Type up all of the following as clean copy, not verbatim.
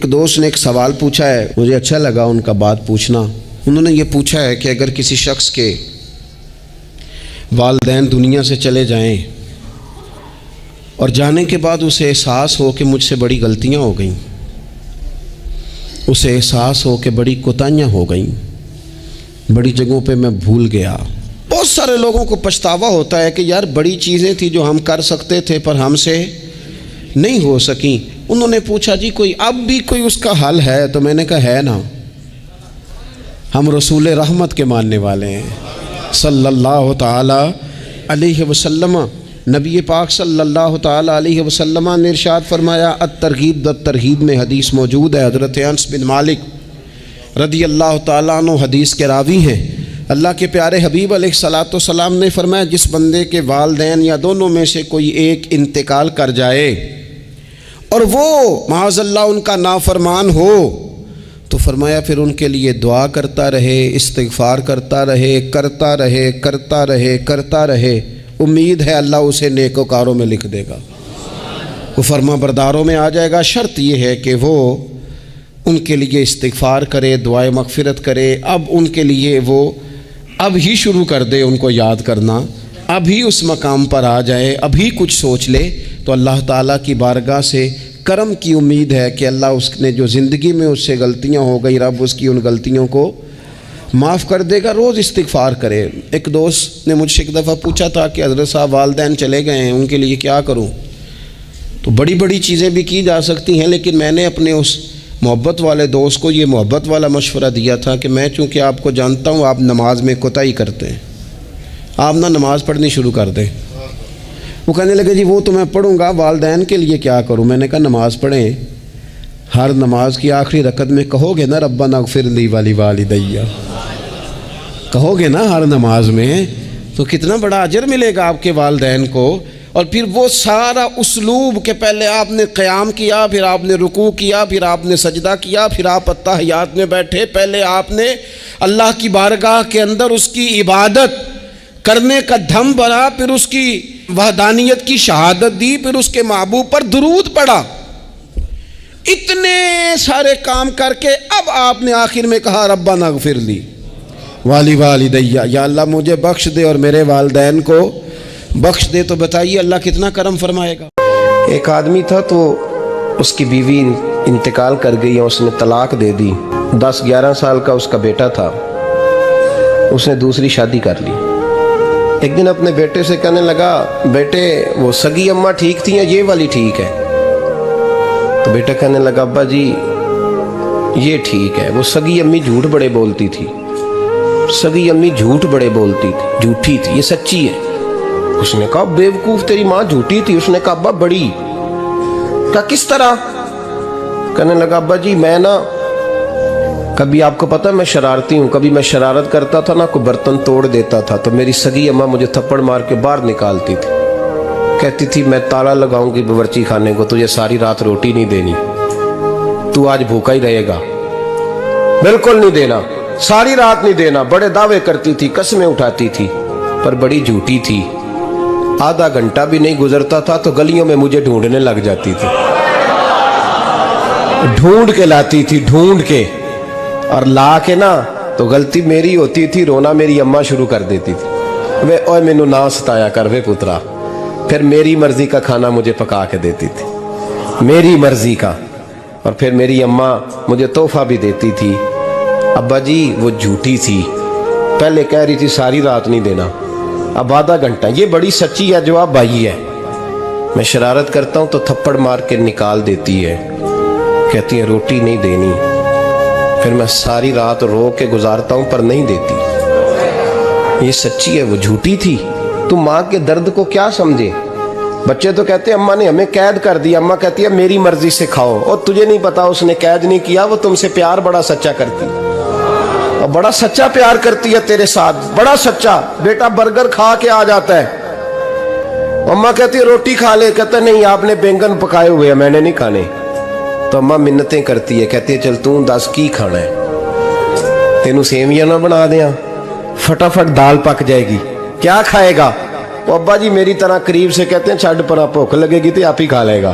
ایک دوست نے ایک سوال پوچھا ہے، مجھے اچھا لگا ان کا بات پوچھنا۔ انہوں نے یہ پوچھا ہے کہ اگر کسی شخص کے والدین دنیا سے چلے جائیں اور جانے کے بعد اسے احساس ہو کہ مجھ سے بڑی غلطیاں ہو گئیں، اسے احساس ہو کہ بڑی کوتاہیاں ہو گئیں، بڑی جگہوں پہ میں بھول گیا۔ بہت سارے لوگوں کو پچھتاوا ہوتا ہے کہ یار بڑی چیزیں تھیں جو ہم کر سکتے تھے پر ہم سے نہیں ہو سکیں۔ انہوں نے پوچھا جی کوئی اب بھی کوئی اس کا حل ہے؟ تو میں نے کہا ہے نا، ہم رسول رحمت کے ماننے والے ہیں صلی اللہ تعالی علیہ وسلم۔ نبی پاک صلی اللہ تعالی علیہ وسلم نے ارشاد فرمایا، الترغیب والترہیب میں حدیث موجود ہے، حضرت انس بن مالک رضی اللہ تعالیٰ عنہ حدیث کے راوی ہیں۔ اللہ کے پیارے حبیب علیہ الصلاۃ والسلام نے فرمایا، جس بندے کے والدین یا دونوں میں سے کوئی ایک انتقال کر جائے اور وہ معاذ اللہ ان کا نافرمان ہو، تو فرمایا پھر ان کے لیے دعا کرتا رہے، استغفار کرتا رہے، کرتا رہے، کرتا رہے، کرتا رہے، امید ہے اللہ اسے نیکوکاروں میں لکھ دے گا، وہ فرما برداروں میں آ جائے گا۔ شرط یہ ہے کہ وہ ان کے لیے استغفار کرے، دعائے مغفرت کرے، اب ان کے لیے وہ اب ہی شروع کر دے ان کو یاد کرنا، اب ہی اس مقام پر آ جائے، اب ہی کچھ سوچ لے، تو اللہ تعالیٰ کی بارگاہ سے کرم کی امید ہے کہ اللہ اس نے جو زندگی میں اس سے غلطیاں ہو گئی، رب اس کی ان غلطیوں کو معاف کر دے گا۔ روز استغفار کرے۔ ایک دوست نے مجھ سے ایک دفعہ پوچھا تھا کہ حضرت صاحب والدین چلے گئے ہیں، ان کے لیے کیا کروں؟ تو بڑی بڑی چیزیں بھی کی جا سکتی ہیں، لیکن میں نے اپنے اس محبت والے دوست کو یہ محبت والا مشورہ دیا تھا کہ میں چونکہ آپ کو جانتا ہوں آپ نماز میں کوتاہی کرتے ہیں، آپ نہ نماز پڑھنی شروع کر دیں۔ وہ کہنے لگے جی وہ تو میں پڑھوں گا، والدین کے لیے کیا کروں؟ میں نے کہا نماز پڑھیں، ہر نماز کی آخری رکعت میں کہو گے نا ربنا اغفر لی ولیوالدی، کہو گے نا ہر نماز میں، تو کتنا بڑا اجر ملے گا آپ کے والدین کو۔ اور پھر وہ سارا اسلوب کہ پہلے آپ نے قیام کیا، پھر آپ نے رکوع کیا، پھر آپ نے سجدہ کیا، پھر آپ اتحیات میں بیٹھے، پہلے آپ نے اللہ کی بارگاہ کے اندر اس کی عبادت کرنے کا دھم بھرا، پھر اس کی وحدانیت کی شہادت دی، پھر اس کے محبوب پر درود پڑھا۔ اتنے سارے کام کر کے اب آپ نے آخر میں کہا ربنا اغفر لی ولیوالدی، یا اللہ مجھے بخش دے اور میرے والدین کو بخش دے۔ تو بتائیے اللہ کتنا کرم فرمائے گا۔ ایک آدمی تھا تو اس کی بیوی انتقال کر گئی اور اس نے طلاق دے دی۔ 10-11 سال کا اس کا بیٹا تھا، اس نے دوسری شادی کر لی۔ ایک دن اپنے بیٹے سے کہنے لگا، بیٹے وہ سگی اماں ٹھیک تھی یا یہ والی ٹھیک ہے؟ تو بیٹا کہنے لگا، ابا جی یہ ٹھیک ہے، وہ سگی امی جھوٹ بڑے بولتی تھی، سگی امی جھوٹ بڑے بولتی تھی، جھوٹی تھی، یہ سچی ہے۔ اس نے کہا بیوقوف تیری ماں جھوٹی تھی۔ اس نے کہا ابا بڑی۔ کہا کس طرح؟ کہنے لگا ابا جی میں نا کبھی، آپ کو پتہ میں شرارتی ہوں، کبھی میں شرارت کرتا تھا نا، کوئی برتن توڑ دیتا تھا تو میری سگی اماں مجھے تھپڑ مار کے باہر نکالتی تھی، کہتی تھی میں تالا لگاؤں گی باورچی خانے کو، تجھے ساری رات روٹی نہیں دینی، تو آج بھوکا ہی رہے گا، بالکل نہیں دینا، ساری رات نہیں دینا۔ بڑے دعوے کرتی تھی، قسمیں اٹھاتی تھی، پر بڑی جھوٹی تھی۔ آدھا گھنٹہ بھی نہیں گزرتا تھا تو گلیوں میں مجھے ڈھونڈنے لگ جاتی تھی، ڈھونڈ کے لاتی تھی، ڈھونڈ کے، اور لا کے نا تو غلطی میری ہوتی تھی، رونا میری اماں شروع کر دیتی تھی، وے اوے مینوں نہ ستایا کر وے پترا۔ پھر میری مرضی کا کھانا مجھے پکا کے دیتی تھی، میری مرضی کا، اور پھر میری اماں مجھے تحفہ بھی دیتی تھی۔ ابا جی وہ جھوٹی تھی، پہلے کہہ رہی تھی ساری رات نہیں دینا، اب آدھا گھنٹہ۔ یہ بڑی سچی ہے جواب بھائی ہے۔ میں شرارت کرتا ہوں تو تھپڑ مار کے نکال دیتی ہے، کہتی ہے روٹی نہیں دینی، پھر میں ساری رات رو کے گزارتا ہوں پر نہیں دیتی۔ یہ سچی ہے، وہ جھوٹی تھی۔ تو ماں کے درد کو کیا سمجھے؟ بچے تو کہتے ہیں اماں نے ہمیں قید کر دیا، اماں کہتی ہے میری مرضی سے کھاؤ، اور تجھے نہیں پتا اس نے قید نہیں کیا، وہ تم سے پیار بڑا سچا کرتی ہے، اور بڑا سچا پیار کرتی ہے تیرے ساتھ، بڑا سچا۔ بیٹا برگر کھا کے آ جاتا ہے، اماں کہتی ہے روٹی کھا لے، کہتا ہے نہیں آپ نے بینگن پکائے ہوئے ہیں میں نے نہیں کھانے، تو اماں منتیں کرتی ہے، کہتی ہے چل توں دس کی کھانا ہے، تینوں سیویاں نہ بنا دیاں، فٹافٹ دال پک جائے گی، کیا کھائے گا؟ وہ ابا جی میری طرح قریب سے کہتے ہیں چھڈ پرا بھوک لگے گی تو آپ ہی کھا لے گا،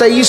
23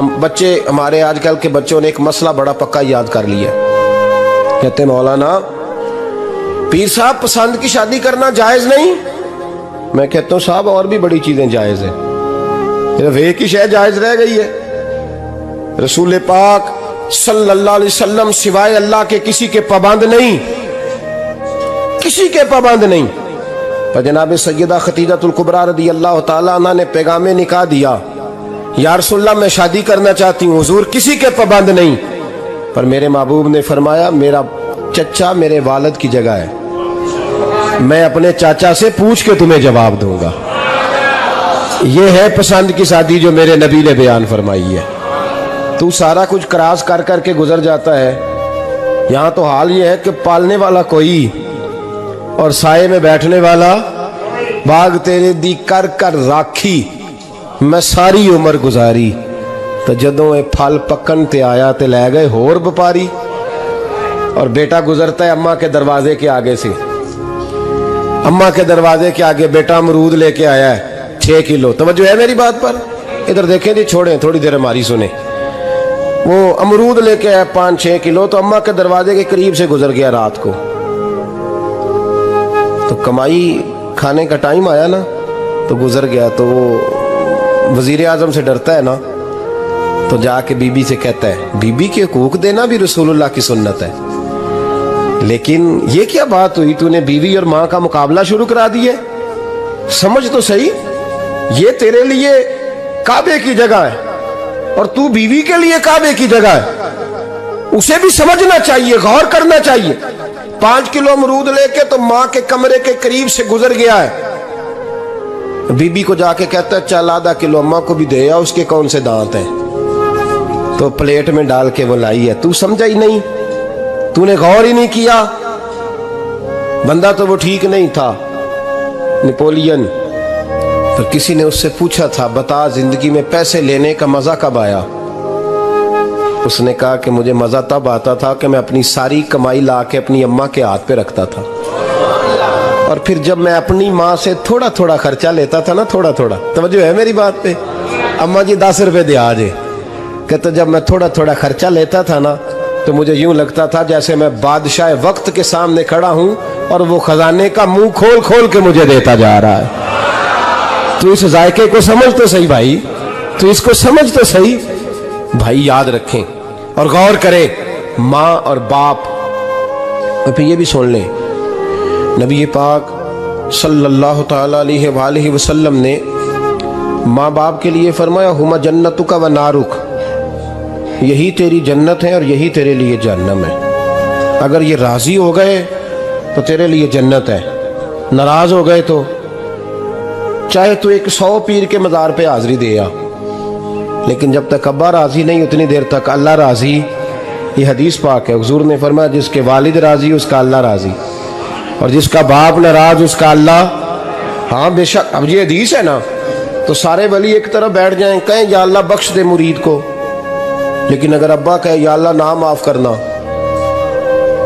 ہم بچے ہمارے آج کل کے بچوں نے ایک مسئلہ بڑا پکا یاد کر لیا ہے، کہتے ہیں مولانا پیر صاحب پسند کی شادی کرنا جائز نہیں. میں کہتا ہوں صاحب اور بھی بڑی چیزیں جائز ہیں، صرف ایک ہی شے جائز رہ گئی ہے. رسول پاک صلی اللہ علیہ وسلم سوائے اللہ کے کسی کے پابند نہیں، کسی کے پابند نہیں. پر جناب سیدہ خدیجہ الکبریٰ رضی اللہ تعالیٰ عنہ نے پیغام نکاح دیا، یا رسول اللہ میں شادی کرنا چاہتی ہوں. حضور کسی کے پابند نہیں، پر میرے محبوب نے فرمایا میرا چچا میرے والد کی جگہ ہے، میں اپنے چاچا سے پوچھ کے تمہیں جواب دوں گا. یہ ہے پسند کی شادی جو میرے نبی نے بیان فرمائی ہے. تو سارا کچھ کراس کر کر کے گزر جاتا ہے. یہاں تو حال یہ ہے کہ پالنے والا کوئی اور سائے میں بیٹھنے والا. باغ تیرے دی کر کر راکھی میں ساری عمر گزاری، تو جدوں اے پھل پکن تے آیا تے لے گئے ہور بپاری. اور بیٹا گزرتا ہے اماں کے دروازے کے آگے سے، اماں کے دروازے کے آگے بیٹا امرود لے کے آیا ہے 6 کلو. توجہ ہے میری بات پر؟ ادھر دیکھیں جی، چھوڑیں تھوڑی دیر ہماری سنیں. وہ امرود لے کے آیا 5-6 کلو، تو اماں کے دروازے کے قریب سے گزر گیا رات کو. تو کمائی کھانے کا ٹائم آیا نا تو گزر گیا. تو وہ وزیر اعظم سے ڈرتا ہے نا، تو جا کے بی بی سے کہتا ہے بی بی کے حقوق دینا بھی رسول اللہ کی سنت ہے. لیکن یہ کیا بات ہوئی، تو نے بیوی اور ماں کا مقابلہ شروع کرا دیے؟ سمجھ تو صحیح، یہ تیرے لیے کعبے کی جگہ ہے اور تو بیوی کے لیے کعبے کی جگہ ہے. اسے بھی سمجھنا چاہیے، غور کرنا چاہیے. 5 کلو امرود لے کے تو ماں کے کمرے کے قریب سے گزر گیا ہے. بی بی کو جا کے کہتا ہے چل آدھا کلو اماں کو بھی دے آ، اس کے کون سے دانت ہیں. تو پلیٹ میں ڈال کے وہ لائی ہے. تو سمجھا ہی نہیں، تو نے غور ہی نہیں کیا. بندہ تو وہ ٹھیک نہیں تھا، نیپولین. تو کسی نے اس سے پوچھا تھا بتا زندگی میں پیسے لینے کا مزہ کب آیا؟ اس نے کہا کہ مجھے مزہ تب آتا تھا کہ میں اپنی ساری کمائی لا کے اپنی اماں کے ہاتھ پہ رکھتا تھا، اور پھر جب میں اپنی ماں سے تھوڑا تھوڑا خرچہ لیتا تھا نا، تھوڑا تھوڑا. توجہ ہے میری بات پہ؟ اماں جی 10 روپے دے آ جے. کہتا جب میں تھوڑا تھوڑا خرچہ لیتا تھا نا تو مجھے یوں لگتا تھا جیسے میں بادشاہ وقت کے سامنے کھڑا ہوں اور وہ خزانے کا منہ کھول کھول کے مجھے دیتا جا رہا ہے. تو اس ذائقے کو سمجھ تو صحیح بھائی، تو اس کو سمجھ تو صحیح بھائی. یاد رکھیں اور غور کریں، ماں اور باپ. اور پھر یہ بھی سن لیں، نبی پاک صلی اللہ تعالی علیہ وآلہ وسلم نے ماں باپ کے لیے فرمایا ہما جنتک و نارک، یہی تیری جنت ہے اور یہی تیرے لیے جہنم ہے. اگر یہ راضی ہو گئے تو تیرے لیے جنت ہے، ناراض ہو گئے تو چاہے تو ایک 100 پیر کے مزار پہ حاضری دے آ، لیکن جب تک ابا راضی نہیں اتنی دیر تک اللہ راضی. یہ حدیث پاک ہے، حضور نے فرمایا جس کے والد راضی اس کا اللہ راضی، اور جس کا باپ ناراض اس کا اللہ. ہاں بے شک. اب یہ حدیث ہے نا، تو سارے ولی ایک طرف بیٹھ جائیں کہیں یا اللہ بخش دے مرید کو، لیکن اگر ابا کہے یا اللہ نہ معاف کرنا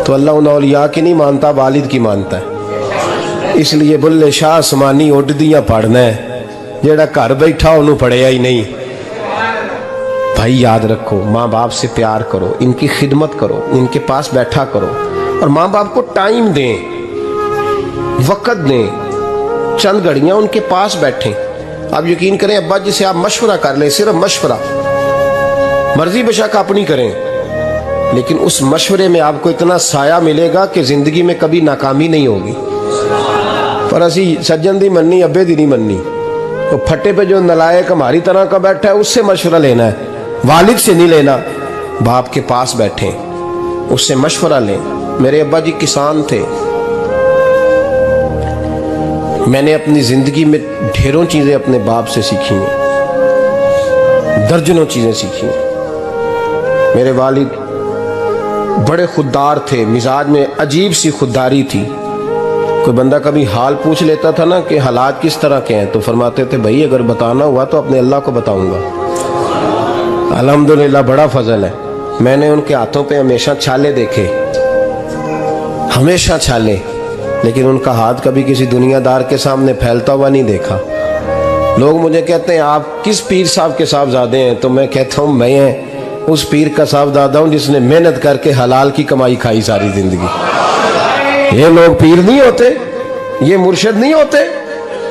تو اللہ ان اولیاء کی نہیں مانتا، والد کی مانتا ہے. اس لیے بلے شاہ سمانی اڈ دیاں پڑھنا ہے، جیڑا گھر بیٹھا انہوں پڑھیا ہی نہیں. بھائی یاد رکھو، ماں باپ سے پیار کرو، ان کی خدمت کرو، ان کے پاس بیٹھا کرو، اور ماں باپ کو ٹائم دیں، وقت دیں، چند گھڑیاں ان کے پاس بیٹھیں. آپ یقین کریں ابا جی سے آپ مشورہ کر لیں، صرف مشورہ، مرضی بے شک اپنی کریں، لیکن اس مشورے میں آپ کو اتنا سایہ ملے گا کہ زندگی میں کبھی ناکامی نہیں ہوگی. پر اسی سجن دی مننی ابے دی نہیں مننی. تو پھٹے پہ جو نلائق ہماری طرح کا بیٹھا ہے اس سے مشورہ لینا ہے، والد سے نہیں لینا. باپ کے پاس بیٹھیں، اس سے مشورہ لیں. میرے ابا جی کسان تھے، میں نے اپنی زندگی میں ڈھیروں چیزیں اپنے باپ سے سیکھی ہیں، درجنوں چیزیں سیکھی ہیں. میرے والد بڑے خوددار تھے، مزاج میں عجیب سی خودداری تھی. کوئی بندہ کبھی حال پوچھ لیتا تھا نا کہ حالات کس طرح کے ہیں، تو فرماتے تھے بھائی اگر بتانا ہوا تو اپنے اللہ کو بتاؤں گا. الحمدللہ بڑا فضل ہے، میں نے ان کے ہاتھوں پہ ہمیشہ چھالے دیکھے، ہمیشہ چھالے، لیکن ان کا ہاتھ کبھی کسی دنیا دار کے سامنے پھیلتا ہوا نہیں دیکھا. لوگ مجھے کہتے ہیں آپ کس پیر صاحب کے صاحبزادے ہیں؟ تو میں کہتا ہوں میں اس پیر کا صاحبزادہ ہوں جس نے محنت کر کے حلال کی کمائی کھائی ساری زندگی۔ یہ لوگ پیر نہیں ہوتے، یہ مرشد نہیں ہوتے،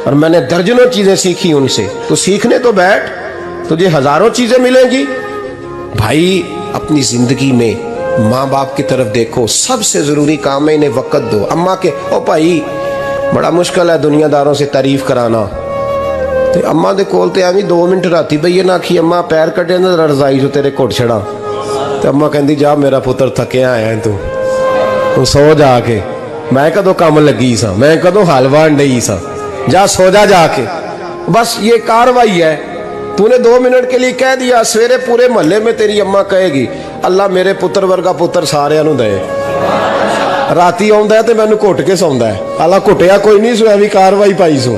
اور میں نے درجنوں چیزیں سیکھی ان سے۔ تو سیکھنے تو بیٹھ، تجھے ہزاروں چیزیں ملیں گی۔ بھائی اپنی زندگی میں ماں باپ کی طرف دیکھو، سب سے ضروری کام ہے انہیں وقت دو۔ اماں کے او بھائی بڑا مشکل ہے دنیا داروں سے تعریف کرانا، تو اماں دے کول تے ایویں 2 منٹ راتی بھئی نہ آکھی اماں پیر کٹے نہ رضائی جو تیرے گھٹ چھڑا، تو اماں کہندی جا میرا پتر تھکیا آیا ہے تو سو جا کے، میں کدو کام لگی سا، میں کدو حلوہ انڈئی سا، جا سو جا کے۔ بس یہ کاروائی ہے، تو نے 2 منٹ کے لیے کہہ دیا، سویرے پورے محلے میں تیری اماں کہے گی اللہ میرے پتر ورگا پتر سارے نوں دے۔ راتی آندا ہے تے مینوں گھٹ کے سوندا ہے، اللہ گھٹیا کوئی نہیں سو ایویں کاروائی پائی سو،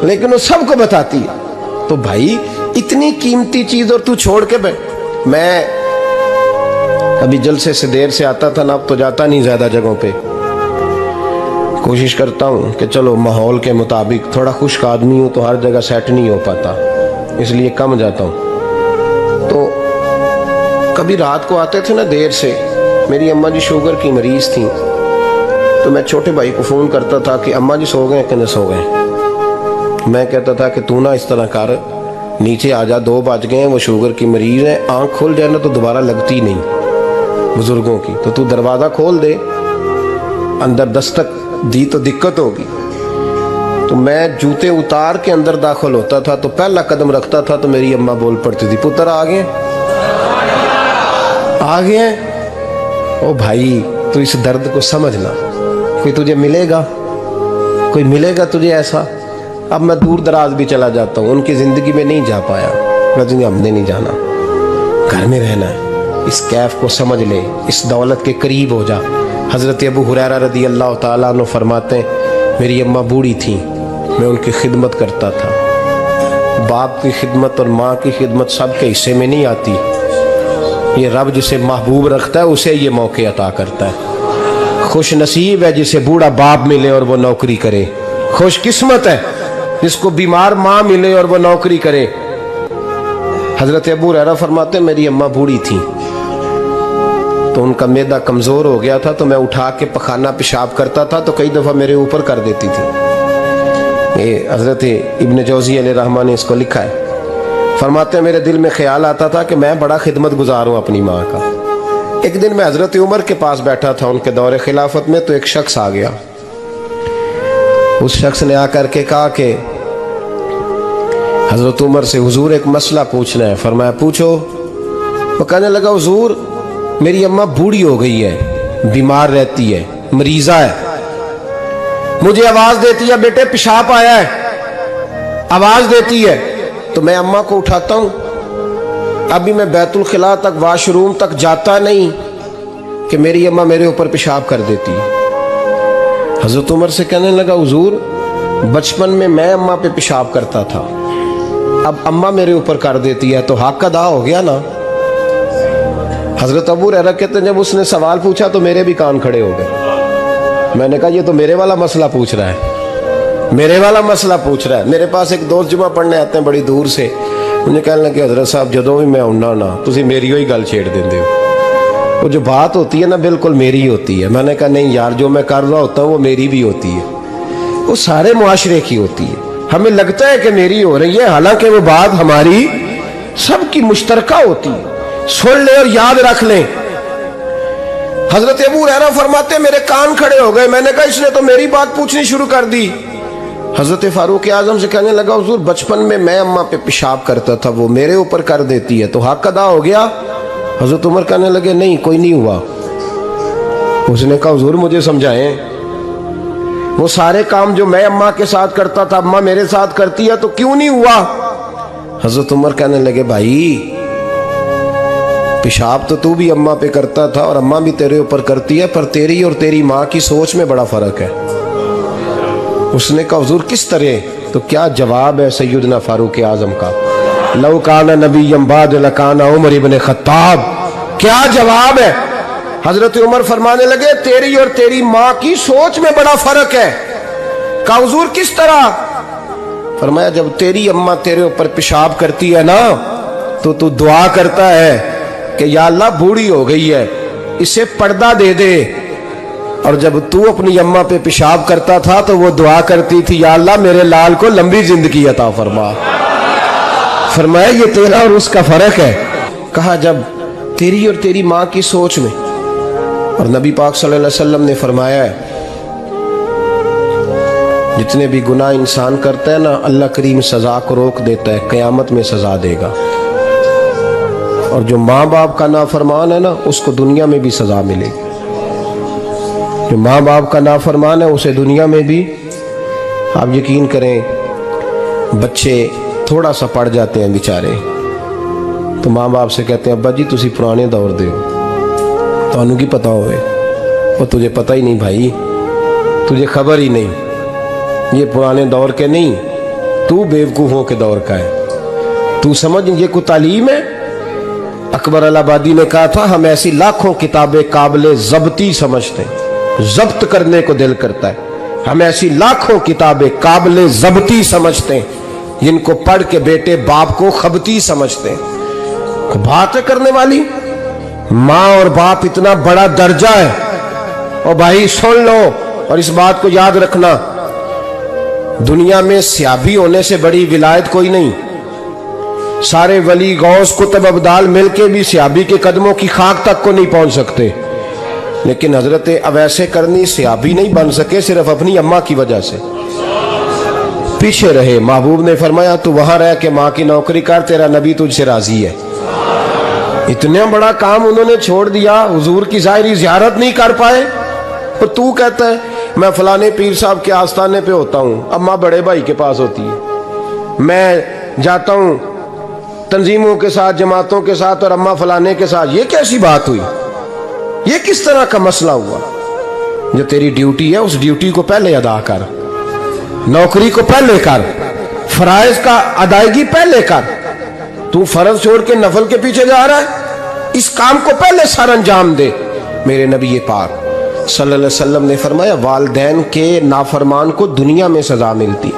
لیکن وہ سب کو بتاتی ہے۔ تو بھائی اتنی قیمتی چیز اور تو چھوڑ کے میں ابھی جلسے سے دیر سے آتا تھا نا، اب تو جاتا نہیں زیادہ جگہوں پہ، کوشش کرتا ہوں کہ چلو ماحول کے مطابق، تھوڑا خشک آدمی ہوں تو ہر جگہ سیٹ نہیں ہو پاتا، اس لیے کم جاتا ہوں۔ تو کبھی رات کو آتے تھے نا دیر سے، میری اماں جی شوگر کی مریض تھیں، تو میں چھوٹے بھائی کو فون کرتا تھا کہ اماں جی سو گئے کہ نہ سو گئے۔ میں کہتا تھا کہ تو نہ اس طرح کر، نیچے آ جا، 2 بج گئے ہیں، وہ شوگر کی مریض ہے، آنکھ کھل جائے نا تو دوبارہ لگتی نہیں بزرگوں کی، تو دروازہ کھول دے، اندر دستک دی تو دقت ہوگی۔ تو میں جوتے اتار کے اندر داخل ہوتا تھا، تو پہلا قدم رکھتا تھا تو میری اماں بول پڑتی تھی پتر آ گئے آ گئے۔ او بھائی تو اس درد کو سمجھنا، کوئی تجھے ملے گا، کوئی ملے گا تجھے ایسا؟ اب میں دور دراز بھی چلا جاتا ہوں، ان کی زندگی میں نہیں جا پایا، لیکن ہم نے نہیں جانا، گھر میں رہنا ہے۔ اس کیف کو سمجھ لے، اس دولت کے قریب ہو جا۔ حضرت ابو ہریرہ رضی اللہ تعالیٰ عنہ فرماتے ہیں میری اماں بوڑھی تھیں، میں ان کی خدمت کرتا تھا۔ باپ کی خدمت اور ماں کی خدمت سب کے حصے میں نہیں آتی، یہ رب جسے محبوب رکھتا ہے اسے یہ موقع عطا کرتا ہے۔ خوش نصیب ہے جسے بوڑھا باپ ملے اور وہ نوکری کرے، خوش قسمت ہے جس کو بیمار ماں ملے اور وہ نوکری کرے۔ حضرت ابو ہریرہ فرماتے ہیں میری اماں بوڑھی تھیں تو ان کا معدہ کمزور ہو گیا تھا، تو میں اٹھا کے پخانہ پیشاب کرتا تھا تو کئی دفعہ میرے اوپر کر دیتی تھی۔ یہ حضرت ابن جوزی علیہ رحمہ نے اس کو لکھا ہے، فرماتے ہیں میرے دل میں خیال آتا تھا کہ میں بڑا خدمت گزار ہوں اپنی ماں کا۔ ایک دن میں حضرت عمر کے پاس بیٹھا تھا ان کے دور خلافت میں، تو ایک شخص آ گیا، اس شخص نے آ کر کے کہا کہ حضرت عمر سے حضور ایک مسئلہ پوچھنا ہے۔ فرمایا پوچھو۔ وہ کہنے لگا حضور میری اماں بوڑھی ہو گئی ہے، بیمار رہتی ہے، مریضہ ہے، مجھے آواز دیتی ہے بیٹے پیشاب آیا ہے، آواز دیتی ہے تو میں اماں کو اٹھاتا ہوں، ابھی میں بیت الخلاء تک واش روم تک جاتا نہیں کہ میری اماں میرے اوپر پیشاب کر دیتی ہے۔ حضرت عمر سے کہنے لگا حضور بچپن میں اماں پہ پیشاب کرتا تھا، اب اماں میرے اوپر کر دیتی ہے تو حق ادا ہو گیا نا۔ حضرت ابو ہریرہ کہتے ہیں جب اس نے سوال پوچھا تو میرے بھی کان کھڑے ہو گئے۔ میں نے کہا یہ تو میرے والا مسئلہ پوچھ رہا ہے، میرے والا مسئلہ پوچھ رہا ہے۔ میرے پاس ایک دوست جمعہ پڑھنے آتے ہیں بڑی دور سے، مجھے کہنے لگے حضرت صاحب جدوں بھی میں آنا نا تسی میری ہوئی گل چھیڑ دیندے ہو، وہ جو بات ہوتی ہے نا بالکل میری ہوتی ہے۔ میں نے کہا نہیں یار جو میں کر رہا ہوتا ہوں وہ میری بھی ہوتی ہے، وہ سارے معاشرے کی ہوتی ہے، ہمیں لگتا ہے کہ میری ہو رہی ہے، حالانکہ وہ بات ہماری سب کی مشترکہ ہوتی ہے۔ سن لیں اور یاد رکھ لیں۔ حضرت ابو ہریرہ فرماتے میرے کان کھڑے ہو گئے، میں نے کہا اس نے تو میری بات پوچھنی شروع کر دی۔ حضرت فاروق اعظم سے کہنے لگا حضور بچپن میں اماں پہ پیشاب کرتا تھا، وہ میرے اوپر کر دیتی ہے تو حق ادا ہو گیا؟ حضرت عمر کہنے لگے نہیں کوئی نہیں ہوا۔ اس نے کہا حضور مجھے سمجھائیں، وہ سارے کام جو میں اماں کے ساتھ کرتا تھا اماں میرے ساتھ کرتی ہے تو کیوں نہیں ہوا؟ حضرت عمر کہنے لگے بھائی پیشاب تو بھی اماں پہ کرتا تھا اور اماں بھی تیرے اوپر کرتی ہے، پر تیری اور تیری ماں کی سوچ میں بڑا فرق ہے۔ اس نے کہا حضور کس طرح؟ تو کیا جواب ہے سیدنا فاروق اعظم کا، لو کان نبی بعد لکان عمر ابن خطاب، کیا جواب ہے؟ حضرت عمر فرمانے لگے تیری اور تیری ماں کی سوچ میں بڑا فرق ہے۔ کہا حضور کس طرح؟ فرمایا جب تیری اماں تیرے اوپر پیشاب کرتی ہے نا تو تو دعا کرتا ہے کہ یا اللہ بوڑھی ہو گئی ہے اسے پردہ دے دے، اور جب تو اپنی اماں پہ پیشاب کرتا تھا تو وہ دعا کرتی تھی یا اللہ میرے لال کو لمبی زندگی عطا فرما۔ فرمایا یہ تیرا اور اس کا فرق ہے۔ کہا جب تیری اور تیری ماں کی سوچ میں، اور نبی پاک صلی اللہ علیہ وسلم نے فرمایا ہے جتنے بھی گناہ انسان کرتا ہے نا اللہ کریم سزا کو روک دیتا ہے، قیامت میں سزا دے گا، اور جو ماں باپ کا نافرمان ہے نا اس کو دنیا میں بھی سزا ملے گی۔ جو ماں باپ کا نافرمان ہے اسے دنیا میں بھی، آپ یقین کریں بچے تھوڑا سا پڑ جاتے ہیں بیچارے تو ماں باپ سے کہتے ہیں ابا جی تسی پرانے دور دے ہو، تو انہوں کی پتہ ہوئے، اور تجھے پتہ ہی نہیں بھائی، تجھے خبر ہی نہیں، یہ پرانے دور کے نہیں، تو بیوقوفوں کے دور کا ہے، تو سمجھ یہ کوئی تعلیم ہے۔ اکبر الہآبادی نے کہا تھا ہم ایسی لاکھوں کتابیں قابل ضبطی سمجھتے ہیں، ضبط کرنے کو دل کرتا ہے، ہم ایسی لاکھوں کتابیں قابل ضبطی سمجھتے ہیں جن کو پڑھ کے بیٹے باپ کو خبتی سمجھتے ہیں۔ بات ہے کرنے والی، ماں اور باپ اتنا بڑا درجہ ہے، اور بھائی سن لو اور اس بات کو یاد رکھنا، دنیا میں سیابی ہونے سے بڑی ولایت کوئی نہیں۔ سارے ولی غوث کتب ابدال مل کے بھی سیابی کے قدموں کی خاک تک کو نہیں پہنچ سکتے، لیکن حضرت اویس کرنی سیابی نہیں بن سکے صرف اپنی اماں کی وجہ سے، پیچھے رہے۔ محبوب نے فرمایا تو وہاں رہ کے ماں کی نوکری کر، تیرا نبی تجھ سے راضی ہے۔ اتنا بڑا کام انہوں نے چھوڑ دیا، حضور کی ظاہری زیارت نہیں کر پائے، اور تو کہتا ہے میں فلانے پیر صاحب کے آستانے پہ ہوتا ہوں، اماں بڑے بھائی کے پاس ہوتی ہے، میں جاتا ہوں تنظیموں کے ساتھ جماعتوں کے ساتھ اور اماں فلانے کے ساتھ، یہ کیسی بات ہوئی؟ یہ کس طرح کا مسئلہ ہوا؟ جو تیری ڈیوٹی ہے اس ڈیوٹی کو پہلے ادا کر، نوکری کو پہلے کر، فرائض کا ادائیگی پہلے کر۔ تو فرض چھوڑ کے نفل کے پیچھے جا رہا ہے، اس کام کو پہلے سر انجام دے۔ میرے نبی پاک صلی اللہ علیہ وسلم نے فرمایا والدین کے نافرمان کو دنیا میں سزا ملتی